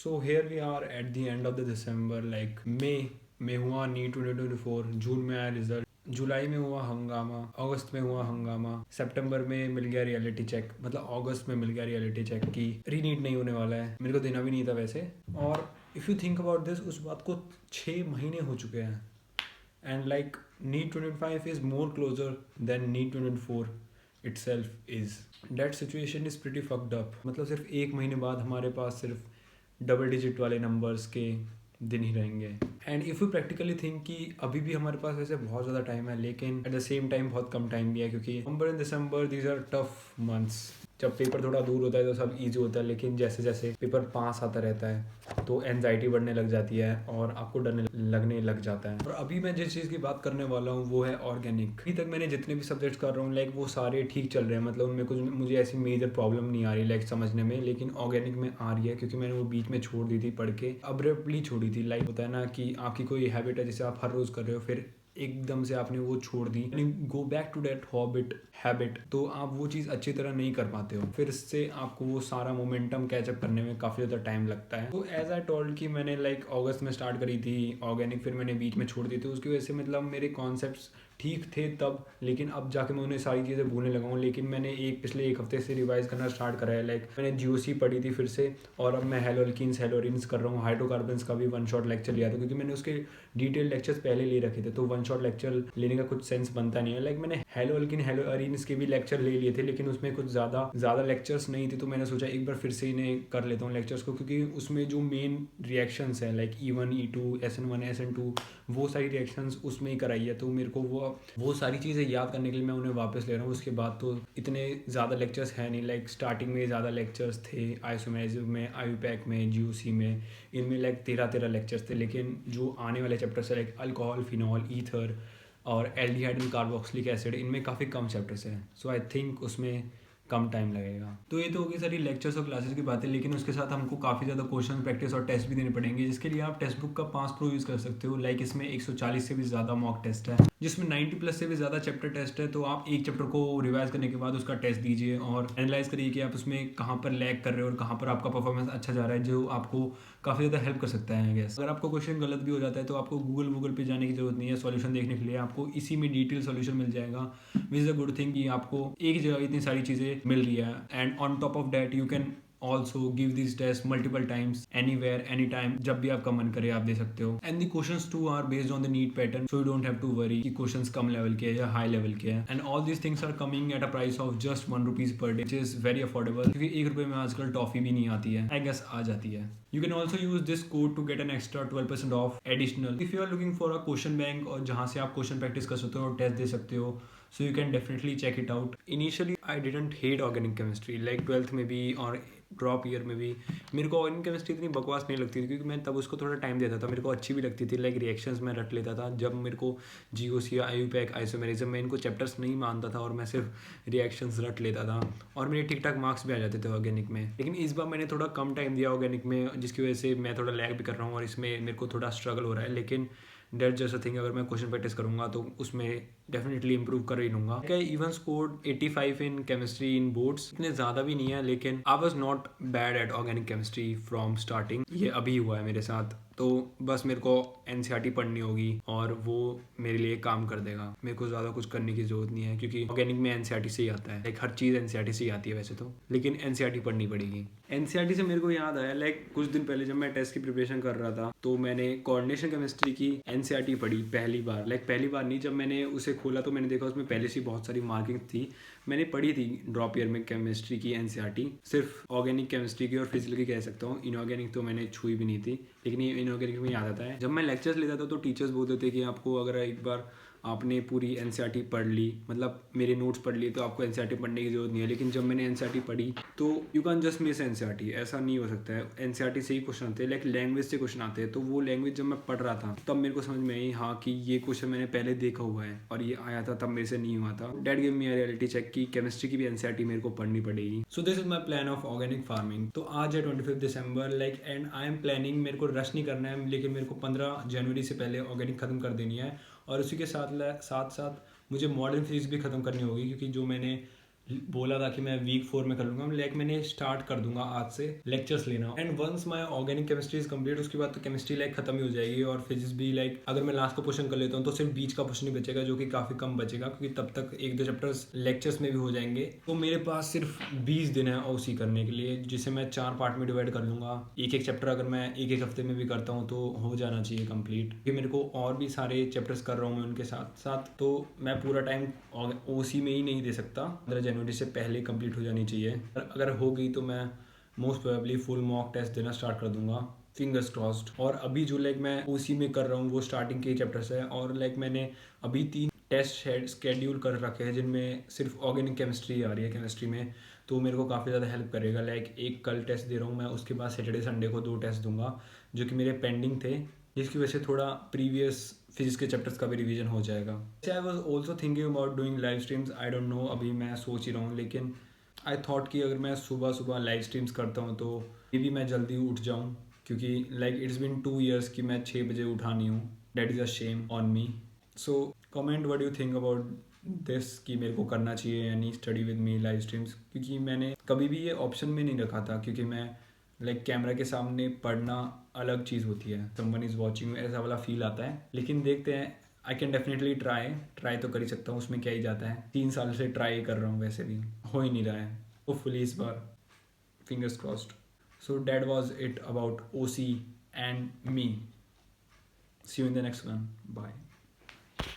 So here we are at the end of the December, like मई में हुआ NEET 2024, जून में आया रिजल्ट, जुलाई में हुआ हंगामा, अगस्त में हुआ हंगामा, सितंबर में मिल गया रियलिटी चेक, मतलब अगस्त में मिल गया रियलिटी चेक कि रीनीट नहीं होने वाला है। मेरे को देना भी नहीं था वैसे। और if you think about this, उस बात को 6 महीने हो चुके हैं। And like NEET 2025 is more closer than NEET 2024 itself is. That situation is pretty fucked up. मतलब सिर्फ 1 महीने बाद हमारे पास सिर्फ डबल डिजिट वाले नंबर्स के दिन ही रहेंगे। And if you practically think कि अभी भी हमारे पास वैसे बहुत ज़्यादा टाइम है, लेकिन एट द सेम टाइम बहुत कम टाइम भी है, क्योंकि November and December these are tough months. जब पेपर थोड़ा दूर होता है तो सब इजी होता है, लेकिन जैसे जैसे पेपर पास आता रहता है तो एनजाइटी बढ़ने लग जाती है और आपको डर लगने लग जाता है। और अभी मैं जिस चीज़ की बात करने वाला हूँ वो है ऑर्गेनिक। अभी तक मैंने जितने भी सब्जेक्ट्स कर रहा हूँ लाइक वो सारे ठीक चल रहे हैं, मतलब उनमें कुछ मुझे ऐसी मेजर प्रॉब्लम नहीं आ रही लाइक समझने में, लेकिन ऑर्गेनिक में आ रही है क्योंकि मैंने वो बीच में छोड़ दी थी पढ़ के, अब्रप्टली छोड़ी थी। लाइक होता है ना कि आपकी कोई हैबिट है जिसे आप हर रोज़ कर रहे हो, फिर एकदम से आपने वो छोड़ दी, go back to that habit, तो आप वो चीज़ अच्छी तरह नहीं कर पाते हो, फिर से आपको वो सारा मोमेंटम कैचअप करने में काफ़ी ज़्यादा टाइम लगता है। तो एज आई टोल्ड कि मैंने लाइक अगस्त में स्टार्ट करी थी ऑर्गेनिक, फिर मैंने बीच में छोड़ दी थी। उसकी वजह से मतलब मेरे कॉन्सेप्ट्स ठीक थे तब, लेकिन अब जाके मैं उन्हें सारी चीज़ें भूलने लगा हूँ। लेकिन मैंने पिछले 1 हफ्ते से रिवाइज करना स्टार्ट करा है। लाइक मैंने जीओसी पढ़ी थी फिर से, और अब मैं हेलोल्किन्स हेलोरिन्स कर रहा हूँ। हाइड्रोकार्बन्स का भी 1 शॉट लेक्चर लिया था, क्योंकि मैंने उसके डिटेल लेक्चर्स पहले ले रखे थे, तो 1 शॉट लेक्चर लेने का कुछ सेंस बनता नहीं है। लाइक मैंने हेलोल्किन हेलोरिन्स के भी लेक्चर ले लिए थे, लेकिन उसमें कुछ ज़्यादा लेक्चर्स नहीं थे, तो मैंने सोचा एक बार फिर से इन्हें कर लेता हूँ लेक्चर्स को, क्योंकि उसमें जो मेन रिएक्शंस हैं like E1 E2 SN1 SN2 वो सारी रिएक्शंस उसमें ही कराई है, तो मेरे को वो सारी चीज़ें याद करने के लिए मैं उन्हें वापस ले रहा हूँ। उसके बाद तो इतने ज़्यादा लेक्चर्स हैं नहीं, लाइक स्टार्टिंग में ज़्यादा लेक्चर्स थे आइसोमेरिज्म में, आईयूपैक में, जीओसी में, इनमें लाइक 13 लेक्चर्स थे। लेकिन जो आने वाले चैप्टर्स है लाइक अल्कोहल, फिनॉल, ईथर और एल्डिहाइड एंड कार्बोक्सिलिक एसिड, इनमें काफ़ी कम चैप्टर्स हैं, सो आई थिंक उसमें कम टाइम लगेगा। तो ये तो होगी सारी लेक्चर्स और क्लासेस की बातें, लेकिन उसके साथ हमको काफ़ी ज़्यादा क्वेश्चन प्रैक्टिस और टेस्ट भी देने पड़ेंगे, जिसके लिए आप टेक्स्ट बुक का 5 प्रो यूज़ कर सकते हो। लाइक इसमें 140 से भी ज़्यादा मॉक टेस्ट है, जिसमें 90+ से भी ज़्यादा चैप्टर टेस्ट है। तो आप एक चैप्टर को रिवाइज करने के बाद उसका टेस्ट दीजिए और एनालाइज करिए कि आप उसमें कहाँ पर लैग कर रहे हो और कहाँ पर आपका परफॉर्मेंस अच्छा जा रहा है, जो आपको काफ़ी ज़्यादा हेल्प कर सकता है। आई गेस अगर आपको क्वेश्चन गलत भी हो जाता है तो आपको गूगल पे जाने की जरूरत नहीं है सॉल्यूशन देखने के लिए, आपको इसी में डिटेल सॉल्यूशन मिल जाएगा। Which is a good thing कि आपको एक जगह इतनी सारी चीज़ें मिल रही है। And on top of that you can also give this test multiple times, anywhere any time, जब भी आपका मन करे आप दे सकते हो। And the questions too are based on the NEET pattern, so you don't have to worry कि क्वेश्चंस कम लेवल के या हाई लेवल के हैं। And all these things are coming at a price of just 1 rupees per day, which is very affordable, क्योंकि 1 रुपये में आजकल टॉफी भी नहीं आती है, आई गेस आ जाती है। You can also use this code to get an extra 12% off additional if you are looking for a question bank, और जहाँ से आप क्वेश्चन प्रैक्टिस कर सकते हो और टेस्ट दे सकते हो, so you can definitely check it out. Initially I didn't hate organic chemistry, like 12th में भी और ड्रॉप ईयर में भी मेरे को ऑर्गेनिक केमिस्ट्री इतनी बकवास नहीं लगती थी, क्योंकि मैं तब उसको थोड़ा टाइम देता था, मेरे को अच्छी भी लगती थी। लाइक रिएक्शंस मैं रट लेता था, जब मेरे को जीओसी, आईयूपैक, आइसोमेरिज्म में इनको चैप्टर्स नहीं मानता था और मैं सिर्फ रिएक्शंस रट लेता था, और मेरे ठीक ठाक मार्क्स भी आ जाते थे ऑर्गेनिक में। लेकिन इस बार मैंने थोड़ा कम टाइम दिया ऑर्गेनिक में, जिसकी वजह से मैं थोड़ा लैग भी कर रहा हूँ और इसमें मेरे को थोड़ा स्ट्रगल हो रहा है। लेकिन डेट जैसा थिंग, अगर मैं क्वेश्चन प्रैक्टिस करूंगा तो उसमें डेफिनेटली इंप्रूव कर ही लूंगा। Even scored 85 in chemistry in boards, इतने ज़्यादा भी नहीं है, लेकिन I was not bad at organic chemistry from starting. ये अभी हुआ है मेरे साथ, तो बस मेरे को एनसीईआरटी पढ़नी होगी और वो मेरे लिए काम कर देगा। मेरे को ज़्यादा कुछ करने की जरूरत नहीं है, क्योंकि ऑर्गेनिक में एनसीईआरटी से ही आता है, लाइक हर चीज़ एनसीईआरटी से ही आती है वैसे तो, लेकिन एनसीईआरटी पढ़नी पड़ेगी। एनसीईआरटी से मेरे को याद आया, लाइक कुछ दिन पहले जब मैं टेस्ट की प्रिपरेशन कर रहा था तो मैंने कोऑर्डिनेशन केमिस्ट्री की एनसीईआरटी पढ़ी पहली बार। लाइक पहली बार नहीं, जब मैंने उसे खोला तो मैंने देखा उसमें पहले से बहुत सारी मार्किंग थी। मैंने पढ़ी थी ड्रॉप ईयर में केमिस्ट्री की एनसीईआरटी, सिर्फ ऑर्गेनिक केमिस्ट्री की और फिजिकल की कह सकता हूँ, इनऑर्गेनिक तो मैंने छुई भी नहीं थी। लेकिन ये इनऑर्गेनिक में याद आता है, जब मैं लेक्चर्स लेता था तो टीचर्स बोलते थे कि आपको अगर एक बार आपने पूरी एनसीईआरटी पढ़ ली, मतलब मेरे नोट्स पढ़ लिए, तो आपको एनसीईआरटी पढ़ने की जरूरत नहीं है। लेकिन जब मैंने एनसीईआरटी पढ़ी तो you can just miss NCERT, ऐसा नहीं हो सकता है। एनसीईआरटी से ही क्वेश्चन आते हैं, लाइक लैंग्वेज से क्वेश्चन आते हैं, तो वो लैंग्वेज जब मैं पढ़ रहा था तब मेरे को समझ में आई हाँ कि ये क्वेश्चन मैंने पहले देखा हुआ है और ये आया था, तब मेरे से नहीं हुआ था। That give me a reality check कि केमिस्ट्री की भी एनसीईआरटी मेरे को पढ़नी पड़ेगी। So this is my plan of organic farming. तो आज है 25 दिसंबर, like and I am planning, मेरे को रश नहीं करना है, लेकिन मेरे को 15 जनवरी से पहले ऑर्गेनिक खत्म कर देनी है। और उसी के साथ साथ मुझे मॉडर्न फिजिक्स भी ख़त्म करनी होगी, क्योंकि जो मैंने बोला था कि मैं वीक 4 में कर लूंगा, लाइक मैंने स्टार्ट कर दूंगा आज से लेक्चर्स लेना। And once my organic chemistry is complete, उसके बाद तो केमिस्ट्री लाइक खत्म ही हो जाएगी, और फिजिक्स भी लाइक अगर मैं लास्ट का पोर्शन कर लेता हूँ तो सिर्फ बीच का पोर्शन ही बचेगा, जो कि काफी कम बचेगा क्योंकि तब तक 1-2 चैप्टर्स लेक्चर्स में भी हो जाएंगे। तो मेरे पास सिर्फ 20 दिन है ओसी करने के लिए, जिसे मैं 4 पार्ट में डिवाइड कर लूंगा। एक एक चैप्टर अगर मैं एक एक हफ्ते में भी करता हूँ तो हो जाना चाहिए कंप्लीट, क्योंकि मेरे को और भी सारे चैप्टर्स कर रहा हूँ मैं उनके साथ साथ, तो मैं पूरा टाइम ओसी में ही नहीं दे सकता। 15 जनवरी से पहले कंप्लीट हो जानी चाहिए। अगर हो गई तो मैं most probably full mock test देना स्टार्ट कर दूंगा, फिंगर्स क्रॉस्ड। और अभी जो लाइक मैं ओसी में कर रहा हूँ वो स्टार्टिंग के चैप्टर्स है, और लाइक मैंने अभी 3 टेस्ट स्केड्यूल कर रखे हैं जिनमें सिर्फ ऑर्गेनिक केमिस्ट्री आ रही है केमिस्ट्री में, तो मेरे को काफ़ी ज़्यादा हेल्प करेगा। लाइक एक कल टेस्ट दे रहा हूँ मैं, उसके बाद सैटरडे संडे को 2 टेस्ट दूंगा जो कि मेरे पेंडिंग थे, जिसकी वजह से थोड़ा प्रीवियस फिजिक्स के चैप्टर्स का भी रिवीजन हो जाएगा। I was also thinking about doing live streams, I don't know, अभी मैं सोच ही रहा हूँ, लेकिन आई थॉट कि अगर मैं सुबह सुबह लाइव स्ट्रीम्स करता हूँ तो मे भी मैं जल्दी उठ जाऊँ, क्योंकि लाइक इट्स बिन 2 years कि मैं 6 बजे उठा नहीं हूँ। That is a shame on me. So comment what you think about this, कि मेरे को करना चाहिए या नहीं study with me live streams, क्योंकि मैंने कभी भी ये ऑप्शन में नहीं रखा था, क्योंकि मैं लाइक कैमरा के सामने पढ़ना अलग चीज़ होती है, समवन इज़ वॉचिंग ऐसा वाला फील आता है। लेकिन देखते हैं, आई कैन डेफिनेटली ट्राई तो कर ही सकता हूँ, उसमें क्या ही जाता है। 3 साल से ट्राई कर रहा हूँ, वैसे भी हो ही नहीं रहा है। होपफुली इस बार, fingers crossed. So that was it about OC and me. See you in the next one. Bye.